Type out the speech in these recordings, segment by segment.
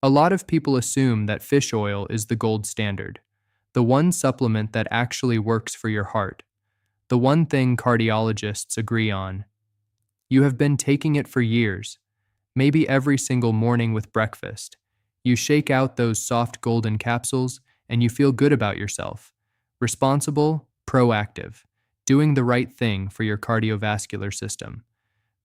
A lot of people assume that fish oil is the gold standard, the one supplement that actually works for your heart, the one thing cardiologists agree on. You have been taking it for years, maybe every single morning with breakfast. You shake out those soft golden capsules and you feel good about yourself. Responsible, proactive, doing the right thing for your cardiovascular system.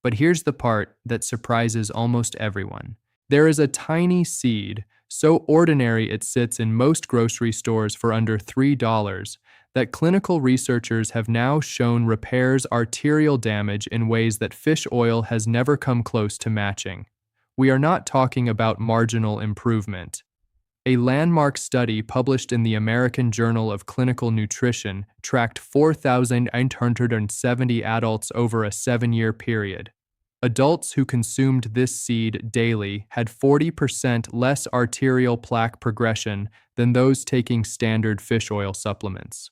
But here's the part that surprises almost everyone. There is a tiny seed, so ordinary it sits in most grocery stores for under $3, that clinical researchers have now shown repairs arterial damage in ways that fish oil has never come close to matching. We are not talking about marginal improvement. A landmark study published in the American Journal of Clinical Nutrition tracked 4,870 adults over a 7-year period. Adults who consumed this seed daily had 40% less arterial plaque progression than those taking standard fish oil supplements.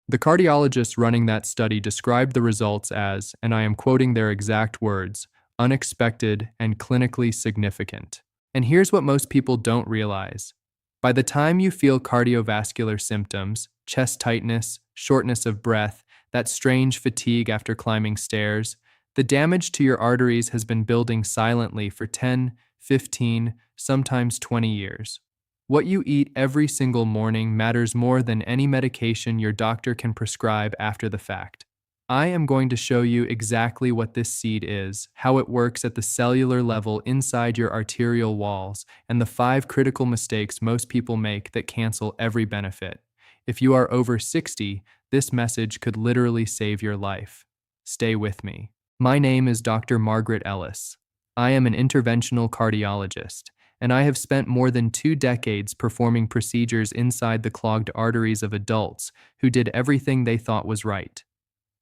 The cardiologists running that study described the results as, and I am quoting their exact words, unexpected and clinically significant. And here's what most people don't realize. By the time you feel cardiovascular symptoms, chest tightness, shortness of breath, that strange fatigue after climbing stairs, the damage to your arteries has been building silently for 10, 15, sometimes 20 years. What you eat every single morning matters more than any medication your doctor can prescribe after the fact. I am going to show you exactly what this seed is, how it works at the cellular level inside your arterial walls, and the 5 critical mistakes most people make that cancel every benefit. If you are over 60, this message could literally save your life. Stay with me. My name is Dr. Margaret Ellis. I am an interventional cardiologist, and I have spent more than 2 decades performing procedures inside the clogged arteries of adults who did everything they thought was right.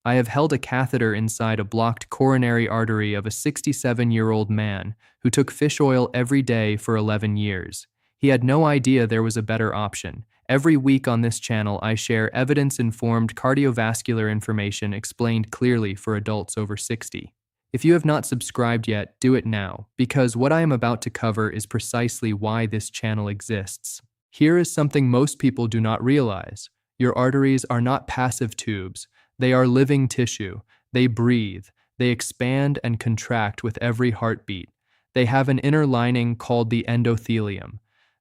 I have held a catheter inside a blocked coronary artery of a 67-year-old man who took fish oil every day for 11 years. He had no idea there was a better option. Every week on this channel, I share evidence-informed cardiovascular information explained clearly for adults over 60. If you have not subscribed yet, do it now, because what I am about to cover is precisely why this channel exists. Here is something most people do not realize. Your arteries are not passive tubes. They are living tissue. They breathe. They expand and contract with every heartbeat. They have an inner lining called the endothelium.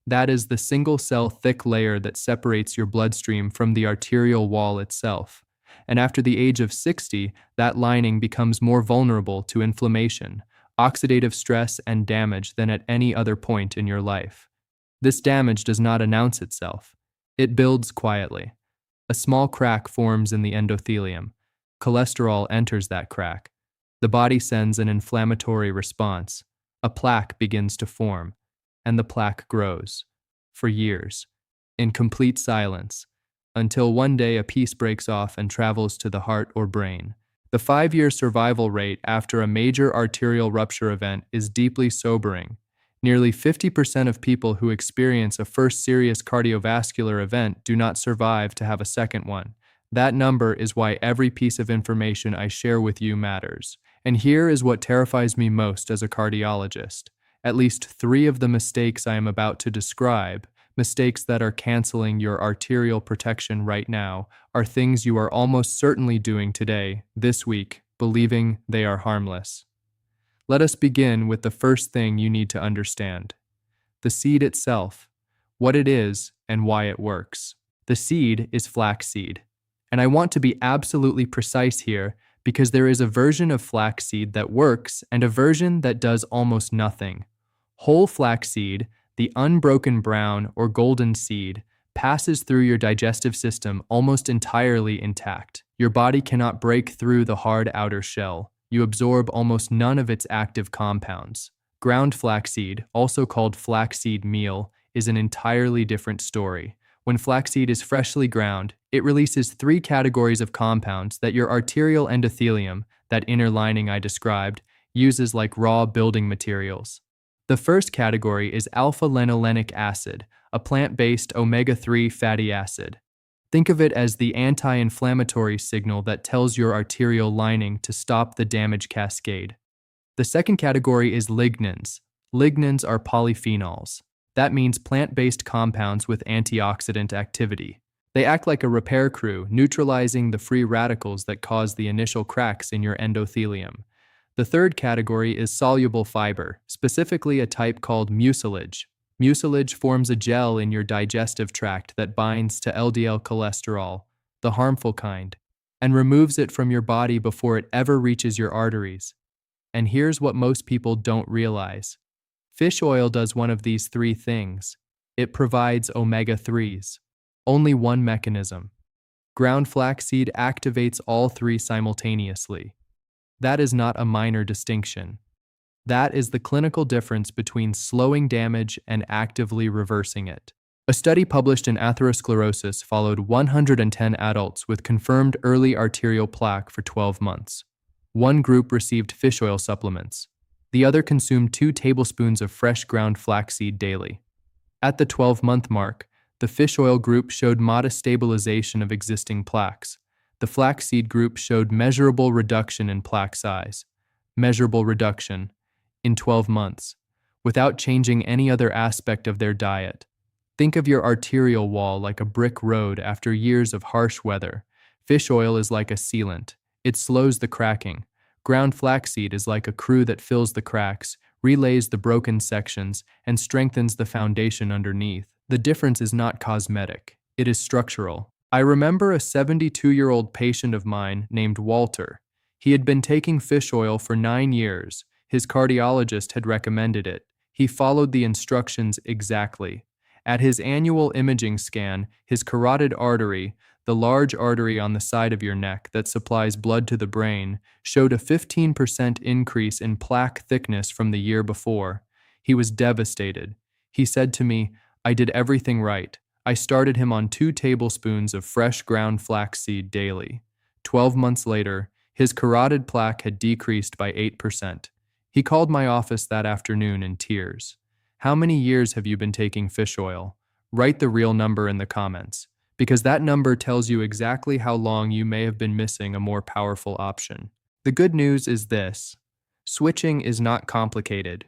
That is the single-cell thick layer that separates your bloodstream from the arterial wall itself. And after the age of 60, that lining becomes more vulnerable to inflammation, oxidative stress, and damage than at any other point in your life. This damage does not announce itself. It builds quietly. A small crack forms in the endothelium. Cholesterol enters that crack. The body sends an inflammatory response. A plaque begins to form, and the plaque grows, for years, in complete silence, until one day a piece breaks off and travels to the heart or brain. The 5-year survival rate after a major arterial rupture event is deeply sobering. Nearly 50% of people who experience a first serious cardiovascular event do not survive to have a second one. That number is why every piece of information I share with you matters. And here is what terrifies me most as a cardiologist. At least 3 of the mistakes I am about to describe, mistakes that are canceling your arterial protection right now, are things you are almost certainly doing today, this week, believing they are harmless. Let us begin with the first thing you need to understand. The seed itself, what it is and why it works. The seed is flaxseed. And I want to be absolutely precise here because there is a version of flaxseed that works and a version that does almost nothing. Whole flaxseed, the unbroken brown or golden seed, passes through your digestive system almost entirely intact. Your body cannot break through the hard outer shell. You absorb almost none of its active compounds. Ground flaxseed, also called flaxseed meal, is an entirely different story. When flaxseed is freshly ground, it releases 3 categories of compounds that your arterial endothelium, that inner lining I described, uses like raw building materials. The first category is alpha-linolenic acid, a plant-based omega-3 fatty acid. Think of it as the anti-inflammatory signal that tells your arterial lining to stop the damage cascade. The second category is lignans, Lignans are polyphenols. That means plant-based compounds with antioxidant activity. They act like a repair crew, neutralizing the free radicals that cause the initial cracks in your endothelium. The third category is soluble fiber, specifically a type called mucilage. Mucilage forms a gel in your digestive tract that binds to LDL cholesterol, the harmful kind, and removes it from your body before it ever reaches your arteries. And here's what most people don't realize. Fish oil does one of these three things. It provides omega-3s. Only one mechanism. Ground flaxseed activates all three simultaneously. That is not a minor distinction. That is the clinical difference between slowing damage and actively reversing it. A study published in Atherosclerosis followed 110 adults with confirmed early arterial plaque for 12 months. One group received fish oil supplements. The other consumed 2 tablespoons of fresh ground flaxseed daily. At the 12-month mark, the fish oil group showed modest stabilization of existing plaques. The flaxseed group showed measurable reduction in plaque size. Measurable reduction in 12 months, without changing any other aspect of their diet. Think of your arterial wall like a brick road after years of harsh weather. Fish oil is like a sealant. It slows the cracking. Ground flaxseed is like a crew that fills the cracks, relays the broken sections, and strengthens the foundation underneath. The difference is not cosmetic. It is structural. I remember a 72-year-old patient of mine named Walter. He had been taking fish oil for 9 years. His cardiologist had recommended it. He followed the instructions exactly. At his annual imaging scan, his carotid artery, the large artery on the side of your neck that supplies blood to the brain, showed a 15% increase in plaque thickness from the year before. He was devastated. He said to me, "I did everything right. I started him on 2 tablespoons of fresh ground flaxseed daily." 12 months later, his carotid plaque had decreased by 8%. He called my office that afternoon in tears. How many years have you been taking fish oil? Write the real number in the comments, because that number tells you exactly how long you may have been missing a more powerful option. The good news is this: switching is not complicated.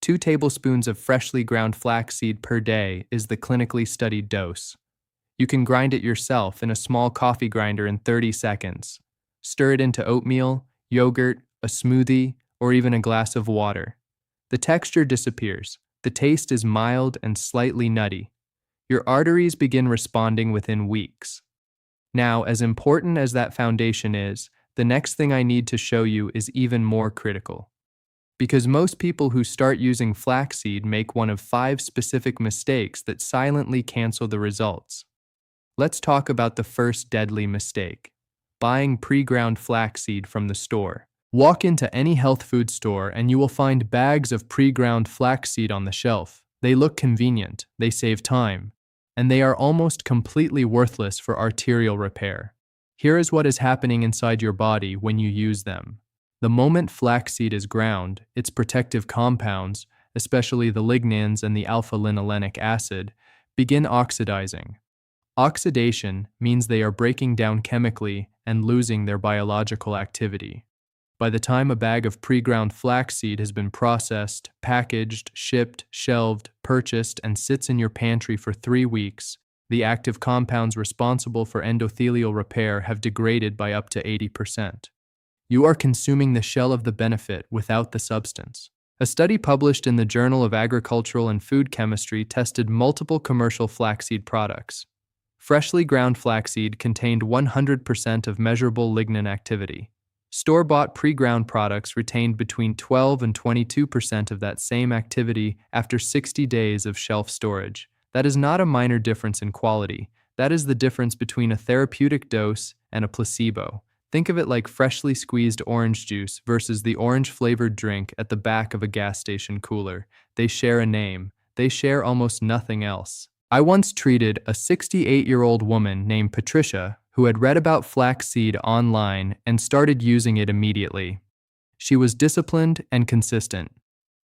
2 tablespoons of freshly ground flaxseed per day is the clinically studied dose. You can grind it yourself in a small coffee grinder in 30 seconds. Stir it into oatmeal, yogurt, a smoothie, or even a glass of water. The texture disappears. The taste is mild and slightly nutty. Your arteries begin responding within weeks. Now, as important as that foundation is, the next thing I need to show you is even more critical. Because most people who start using flaxseed make one of 5 specific mistakes that silently cancel the results. Let's talk about the first deadly mistake: buying pre-ground flaxseed from the store. Walk into any health food store and you will find bags of pre-ground flaxseed on the shelf. They look convenient, they save time, and they are almost completely worthless for arterial repair. Here is what is happening inside your body when you use them. The moment flaxseed is ground, its protective compounds, especially the lignans and the alpha-linolenic acid, begin oxidizing. Oxidation means they are breaking down chemically and losing their biological activity. By the time a bag of pre-ground flaxseed has been processed, packaged, shipped, shelved, purchased, and sits in your pantry for 3 weeks, the active compounds responsible for endothelial repair have degraded by up to 80%. You are consuming the shell of the benefit without the substance. A study published in the Journal of Agricultural and Food Chemistry tested multiple commercial flaxseed products. Freshly ground flaxseed contained 100% of measurable lignin activity. Store-bought pre-ground products retained between 12 and 22% of that same activity after 60 days of shelf storage. That is not a minor difference in quality. That is the difference between a therapeutic dose and a placebo. Think of it like freshly squeezed orange juice versus the orange-flavored drink at the back of a gas station cooler. They share a name. They share almost nothing else. I once treated a 68-year-old woman named Patricia who had read about flaxseed online and started using it immediately. She was disciplined and consistent.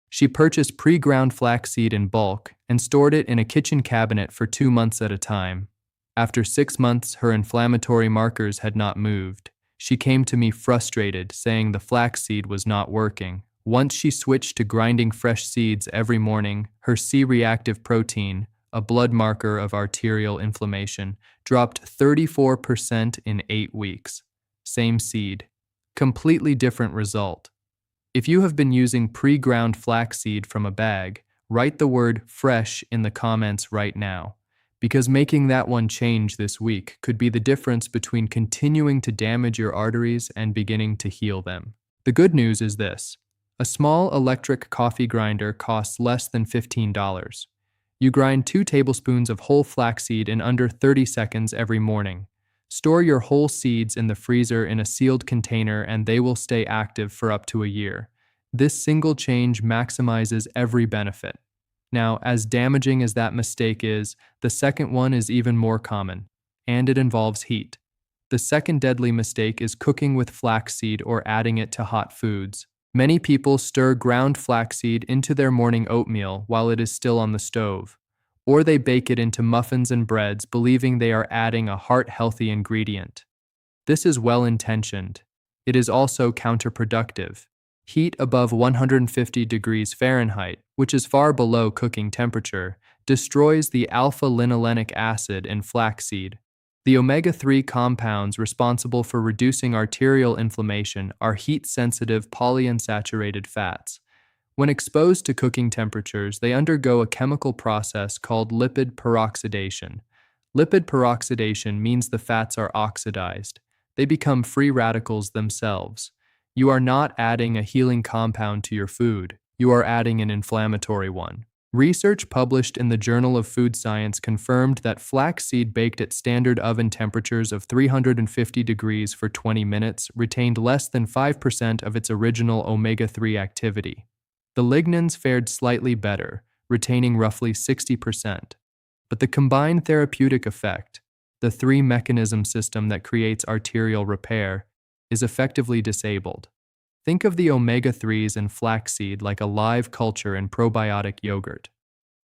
She purchased pre-ground flaxseed in bulk and stored it in a kitchen cabinet for 2 months at a time. After 6 months, her inflammatory markers had not moved. She came to me frustrated, saying the flaxseed was not working. Once she switched to grinding fresh seeds every morning, her C-reactive protein, a blood marker of arterial inflammation, dropped 34% in 8 weeks. Same seed. Completely different result. If you have been using pre-ground flaxseed from a bag, write the word fresh in the comments right now, because making that one change this week could be the difference between continuing to damage your arteries and beginning to heal them. The good news is this: a small electric coffee grinder costs less than $15. You grind 2 tablespoons of whole flaxseed in under 30 seconds every morning. Store your whole seeds in the freezer in a sealed container and they will stay active for up to a year. This single change maximizes every benefit. Now, as damaging as that mistake is, the second one is even more common, and it involves heat. The second deadly mistake is cooking with flaxseed or adding it to hot foods. Many people stir ground flaxseed into their morning oatmeal while it is still on the stove, or they bake it into muffins and breads believing they are adding a heart-healthy ingredient. This is well-intentioned. It is also counterproductive. Heat above 150 degrees Fahrenheit, which is far below cooking temperature, destroys the alpha-linolenic acid in flaxseed. The omega-3 compounds responsible for reducing arterial inflammation are heat-sensitive polyunsaturated fats. When exposed to cooking temperatures, they undergo a chemical process called lipid peroxidation. Lipid peroxidation means the fats are oxidized. They become free radicals themselves. You are not adding a healing compound to your food. You are adding an inflammatory one. Research published in the Journal of Food Science confirmed that flaxseed baked at standard oven temperatures of 350 degrees for 20 minutes retained less than 5% of its original omega-3 activity. The lignans fared slightly better, retaining roughly 60%. But the combined therapeutic effect, the 3-mechanism system that creates arterial repair, is effectively disabled. Think of the omega-3s in flaxseed like a live culture in probiotic yogurt.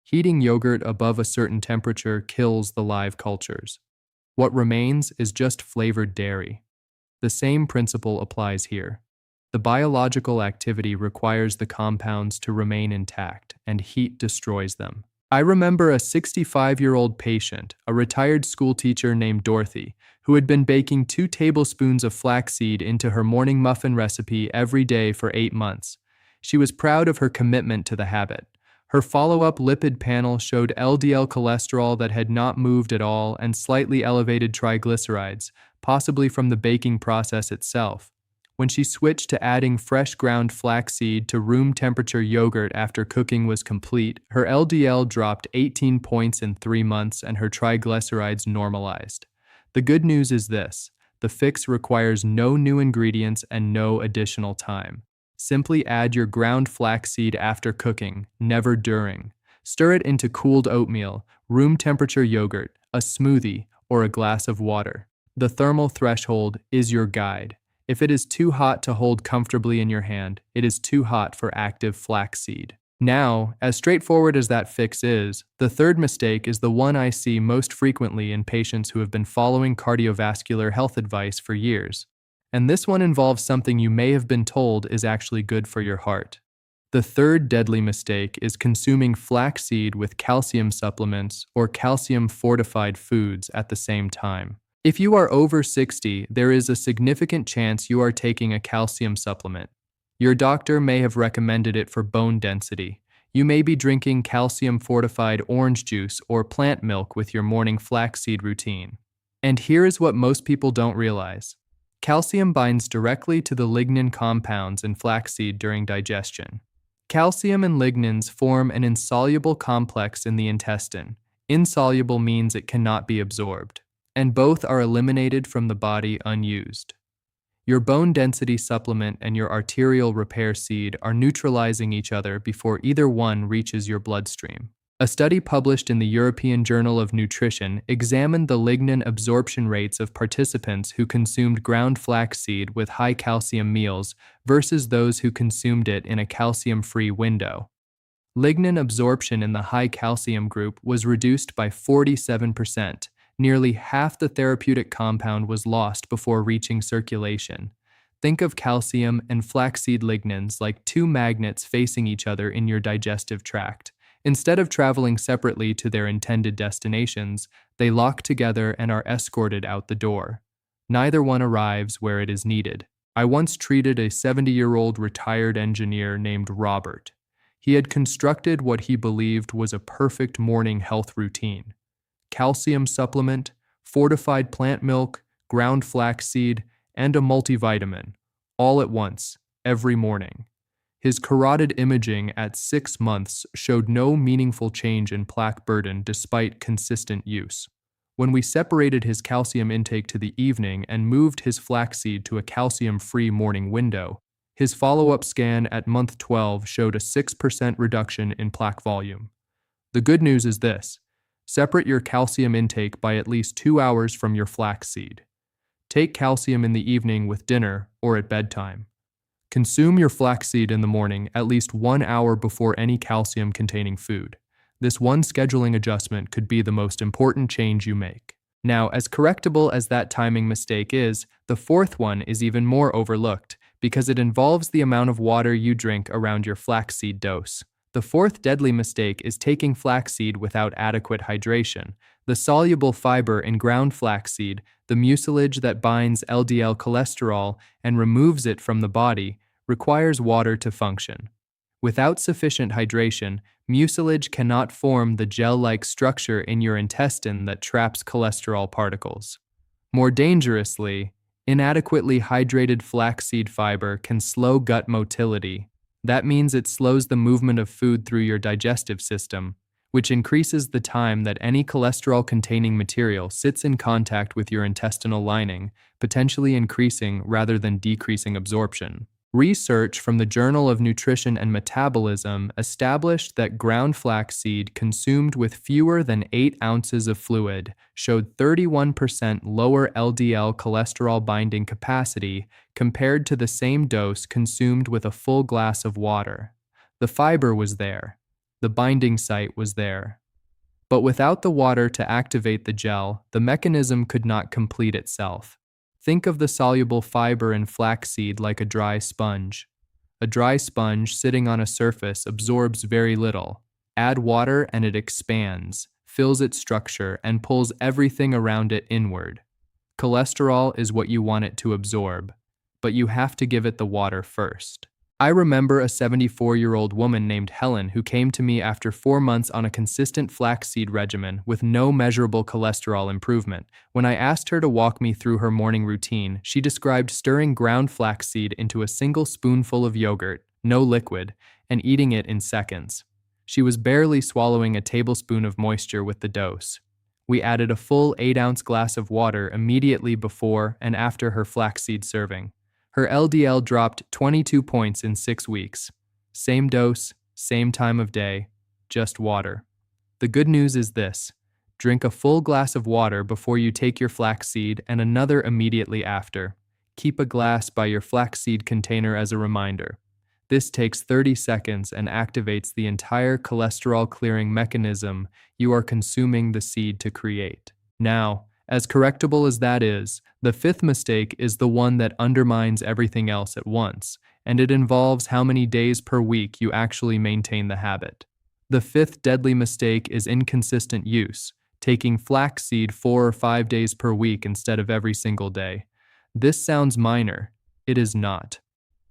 Heating yogurt above a certain temperature kills the live cultures. What remains is just flavored dairy. The same principle applies here. The biological activity requires the compounds to remain intact, and heat destroys them. I remember a 65-year-old patient, a retired schoolteacher named Dorothy, who had been baking 2 tablespoons of flaxseed into her morning muffin recipe every day for 8 months. She was proud of her commitment to the habit. Her follow-up lipid panel showed LDL cholesterol that had not moved at all and slightly elevated triglycerides, possibly from the baking process itself. When she switched to adding fresh ground flaxseed to room temperature yogurt after cooking was complete, her LDL dropped 18 points in 3 months and her triglycerides normalized. The good news is this: the fix requires no new ingredients and no additional time. Simply add your ground flaxseed after cooking, never during. Stir it into cooled oatmeal, room temperature yogurt, a smoothie, or a glass of water. The thermal threshold is your guide. If it is too hot to hold comfortably in your hand, it is too hot for active flaxseed. Now, as straightforward as that fix is, the third mistake is the one I see most frequently in patients who have been following cardiovascular health advice for years. And this one involves something you may have been told is actually good for your heart. The third deadly mistake is consuming flaxseed with calcium supplements or calcium-fortified foods at the same time. If you are over 60, there is a significant chance you are taking a calcium supplement. Your doctor may have recommended it for bone density. You may be drinking calcium-fortified orange juice or plant milk with your morning flaxseed routine. And here is what most people don't realize. Calcium binds directly to the lignin compounds in flaxseed during digestion. Calcium and lignans form an insoluble complex in the intestine. Insoluble means it cannot be absorbed, and both are eliminated from the body unused. Your bone density supplement and your arterial repair seed are neutralizing each other before either one reaches your bloodstream. A study published in the European Journal of Nutrition examined the lignin absorption rates of participants who consumed ground flaxseed with high calcium meals versus those who consumed it in a calcium-free window. Lignin absorption in the high calcium group was reduced by 47%. Nearly half the therapeutic compound was lost before reaching circulation. Think of calcium and flaxseed lignans like two magnets facing each other in your digestive tract. Instead of traveling separately to their intended destinations, they lock together and are escorted out the door. Neither one arrives where it is needed. I once treated a 70-year-old retired engineer named Robert. He had constructed what he believed was a perfect morning health routine: calcium supplement, fortified plant milk, ground flaxseed, and a multivitamin, all at once, every morning. His carotid imaging at 6 months showed no meaningful change in plaque burden despite consistent use. When we separated his calcium intake to the evening and moved his flaxseed to a calcium-free morning window, his follow-up scan at month 12 showed a 6% reduction in plaque volume. The good news is this: separate your calcium intake by at least 2 hours from your flaxseed. Take calcium in the evening with dinner or at bedtime. Consume your flaxseed in the morning at least 1 hour before any calcium-containing food. This one scheduling adjustment could be the most important change you make. Now, as correctable as that timing mistake is, the fourth one is even more overlooked because it involves the amount of water you drink around your flaxseed dose. The fourth deadly mistake is taking flaxseed without adequate hydration. The soluble fiber in ground flaxseed, the mucilage that binds LDL cholesterol and removes it from the body, requires water to function. Without sufficient hydration, mucilage cannot form the gel-like structure in your intestine that traps cholesterol particles. More dangerously, inadequately hydrated flaxseed fiber can slow gut motility. That means it slows the movement of food through your digestive system, which increases the time that any cholesterol-containing material sits in contact with your intestinal lining, potentially increasing rather than decreasing absorption. Research from the Journal of Nutrition and Metabolism established that ground flaxseed consumed with fewer than 8 ounces of fluid showed 31% lower LDL cholesterol binding capacity compared to the same dose consumed with a full glass of water. The fiber was there. The binding site was there. But without the water to activate the gel, the mechanism could not complete itself. Think of the soluble fiber in flaxseed like a dry sponge. A dry sponge sitting on a surface absorbs very little. Add water and it expands, fills its structure, and pulls everything around it inward. Cholesterol is what you want it to absorb, but you have to give it the water first. I remember a 74-year-old woman named Helen who came to me after 4 months on a consistent flaxseed regimen with no measurable cholesterol improvement. When I asked her to walk me through her morning routine, she described stirring ground flaxseed into a single spoonful of yogurt, no liquid, and eating it in seconds. She was barely swallowing a tablespoon of moisture with the dose. We added a full 8-ounce glass of water immediately before and after her flaxseed serving. Her LDL dropped 22 points in 6 weeks. Same dose, same time of day, just water. The good news is this: drink a full glass of water before you take your flaxseed and another immediately after. Keep a glass by your flaxseed container as a reminder. This takes 30 seconds and activates the entire cholesterol-clearing mechanism you are consuming the seed to create. Now, as correctable as that is, the fifth mistake is the one that undermines everything else at once, and it involves how many days per week you actually maintain the habit. The fifth deadly mistake is inconsistent use, taking flaxseed 4 or 5 days per week instead of every single day. This sounds minor. It is not.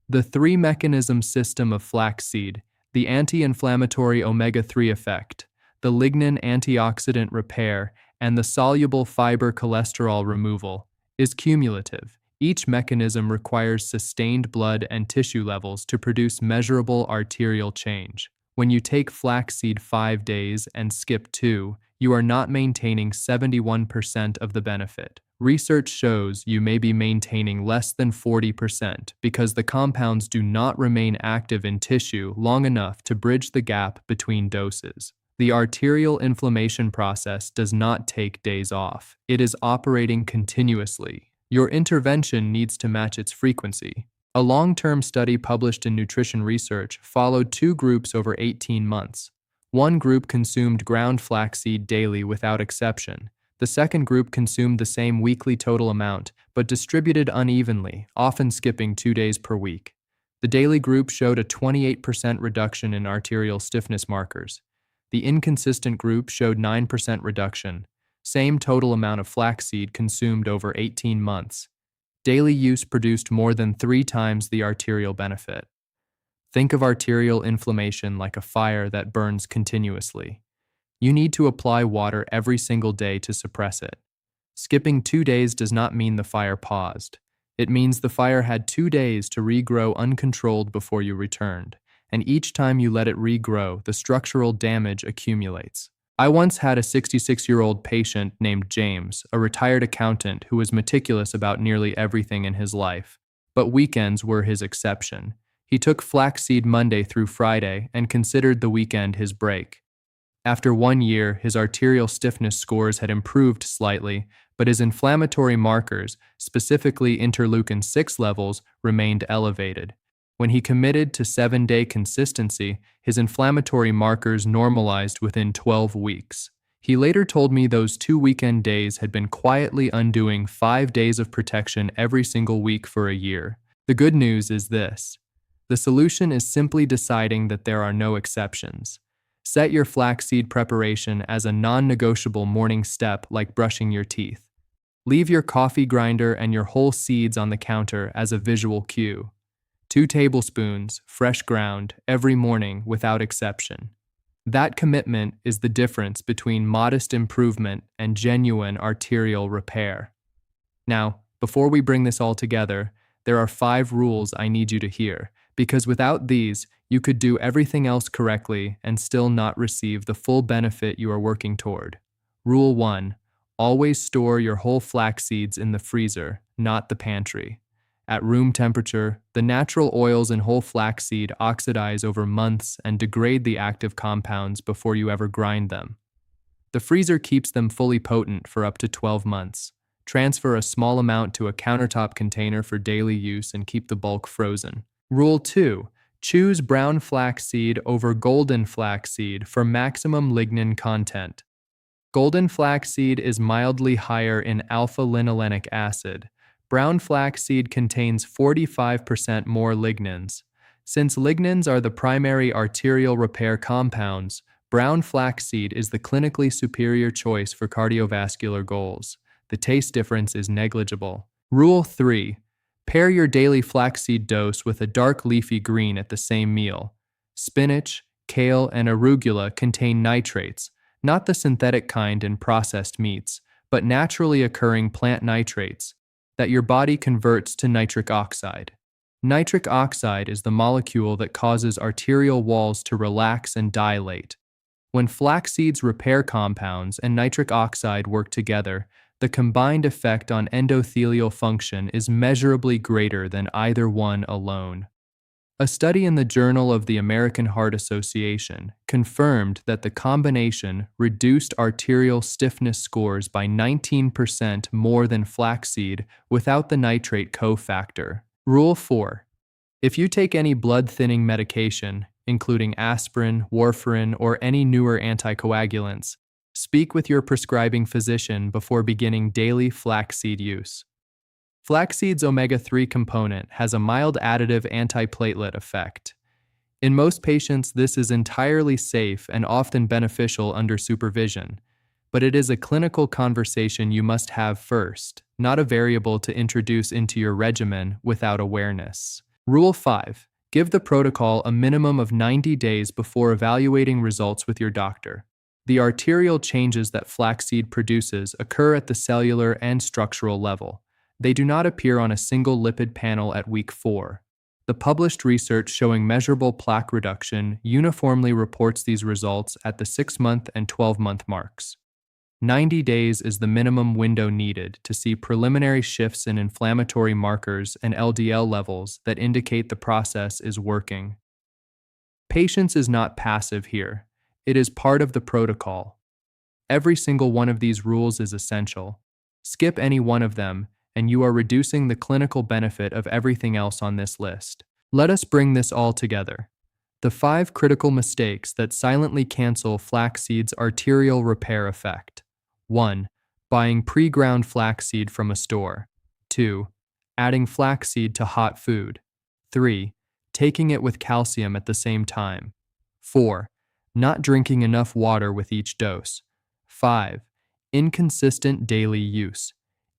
The three-mechanism system of flaxseed, the anti-inflammatory omega-3 effect, the lignin antioxidant repair, and the soluble fiber cholesterol removal, is cumulative. Each mechanism requires sustained blood and tissue levels to produce measurable arterial change. When you take flaxseed 5 days and skip 2, you are not maintaining 71% of the benefit. Research shows you may be maintaining less than 40% because the compounds do not remain active in tissue long enough to bridge the gap between doses. The arterial inflammation process does not take days off. It is operating continuously. Your intervention needs to match its frequency. A long-term study published in Nutrition Research followed 2 groups over 18 months. One group consumed ground flaxseed daily without exception. The second group consumed the same weekly total amount, but distributed unevenly, often skipping 2 days per week. The daily group showed a 28% reduction in arterial stiffness markers. The inconsistent group showed 9% reduction, same total amount of flaxseed consumed over 18 months. Daily use produced more than 3 times the arterial benefit. Think of arterial inflammation like a fire that burns continuously. You need to apply water every single day to suppress it. Skipping 2 days does not mean the fire paused. It means the fire had 2 days to regrow uncontrolled before you returned, and each time you let it regrow, the structural damage accumulates. I once had a 66-year-old patient named James, a retired accountant who was meticulous about nearly everything in his life, but weekends were his exception. He took flaxseed Monday through Friday and considered the weekend his break. After 1 year, his arterial stiffness scores had improved slightly, but his inflammatory markers, specifically interleukin-6 levels, remained elevated. When he committed to 7-day consistency, his inflammatory markers normalized within 12 weeks. He later told me those 2 weekend days had been quietly undoing 5 days of protection every single week for a year. The good news is this. The solution is simply deciding that there are no exceptions. Set your flaxseed preparation as a non-negotiable morning step like brushing your teeth. Leave your coffee grinder and your whole seeds on the counter as a visual cue. 2 tablespoons, fresh ground, every morning without exception. That commitment is the difference between modest improvement and genuine arterial repair. Now, before we bring this all together, there are 5 rules I need you to hear, because without these, you could do everything else correctly and still not receive the full benefit you are working toward. Rule 1. Always store your whole flax seeds in the freezer, not the pantry. At room temperature, the natural oils in whole flaxseed oxidize over months and degrade the active compounds before you ever grind them. The freezer keeps them fully potent for up to 12 months. Transfer a small amount to a countertop container for daily use and keep the bulk frozen. Rule 2. Choose brown flaxseed over golden flaxseed for maximum lignin content. Golden flaxseed is mildly higher in alpha-linolenic acid. Brown flaxseed contains 45% more lignins. Since lignins are the primary arterial repair compounds, brown flaxseed is the clinically superior choice for cardiovascular goals. The taste difference is negligible. Rule 3. Pair your daily flaxseed dose with a dark leafy green at the same meal. Spinach, kale, and arugula contain nitrates, not the synthetic kind in processed meats, but naturally occurring plant nitrates that your body converts to nitric oxide. Nitric oxide is the molecule that causes arterial walls to relax and dilate. When flaxseed's repair compounds and nitric oxide work together, the combined effect on endothelial function is measurably greater than either one alone. A study in the Journal of the American Heart Association confirmed that the combination reduced arterial stiffness scores by 19% more than flaxseed without the nitrate cofactor. Rule 4. If you take any blood-thinning medication, including aspirin, warfarin, or any newer anticoagulants, speak with your prescribing physician before beginning daily flaxseed use. Flaxseed's omega-3 component has a mild additive antiplatelet effect. In most patients, this is entirely safe and often beneficial under supervision, but it is a clinical conversation you must have first, not a variable to introduce into your regimen without awareness. Rule 5. Give the protocol a minimum of 90 days before evaluating results with your doctor. The arterial changes that flaxseed produces occur at the cellular and structural level. They do not appear on a single lipid panel at week 4. The published research showing measurable plaque reduction uniformly reports these results at the 6-month and 12-month marks. 90 days is the minimum window needed to see preliminary shifts in inflammatory markers and LDL levels that indicate the process is working. Patience is not passive here. It is part of the protocol. Every single one of these rules is essential. Skip any one of them, and you are reducing the clinical benefit of everything else on this list. Let us bring this all together. The 5 critical mistakes that silently cancel flaxseed's arterial repair effect. 1. Buying pre-ground flaxseed from a store. 2. Adding flaxseed to hot food. 3. Taking it with calcium at the same time. 4. Not drinking enough water with each dose. 5. Inconsistent daily use.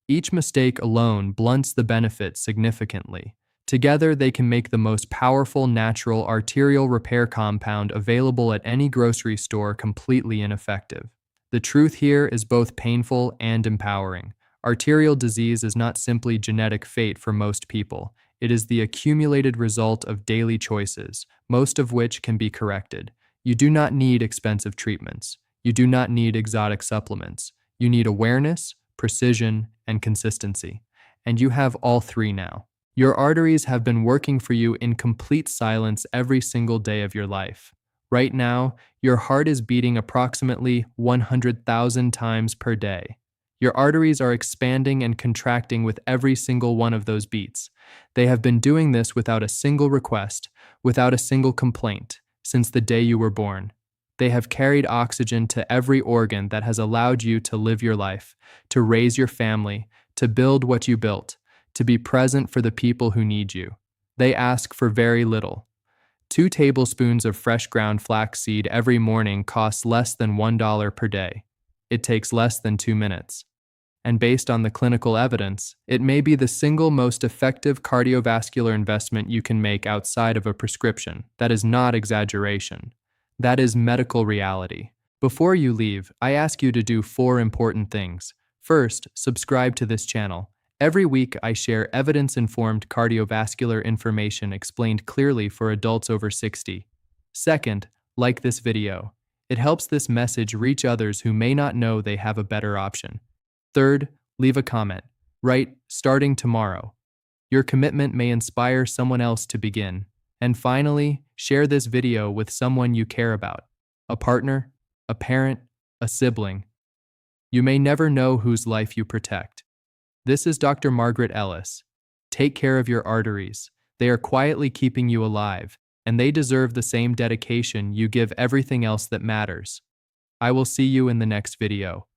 Each mistake alone blunts the benefit significantly. Together, they can make the most powerful natural arterial repair compound available at any grocery store completely ineffective. The truth here is both painful and empowering. Arterial disease is not simply genetic fate for most people. It is the accumulated result of daily choices, most of which can be corrected. You do not need expensive treatments. You do not need exotic supplements. You need awareness, precision, and consistency. And you have all three now. Your arteries have been working for you in complete silence every single day of your life. Right now, your heart is beating approximately 100,000 times per day. Your arteries are expanding and contracting with every single one of those beats. They have been doing this without a single request, without a single complaint, since the day you were born. They have carried oxygen to every organ that has allowed you to live your life, to raise your family, to build what you built, to be present for the people who need you. They ask for very little. 2 tablespoons of fresh ground flaxseed every morning costs less than $1 per day. It takes less than 2 minutes. And based on the clinical evidence, it may be the single most effective cardiovascular investment you can make outside of a prescription. That is not exaggeration. That is medical reality. Before you leave, I ask you to do 4 important things. First, subscribe to this channel. Every week, I share evidence-informed cardiovascular information explained clearly for adults over 60. Second, like this video. It helps this message reach others who may not know they have a better option. Third, leave a comment. Write, "Starting tomorrow." Your commitment may inspire someone else to begin. And finally, share this video with someone you care about. A partner, a parent, a sibling. You may never know whose life you protect. This is Dr. Margaret Ellis. Take care of your arteries. They are quietly keeping you alive, and they deserve the same dedication you give everything else that matters. I will see you in the next video.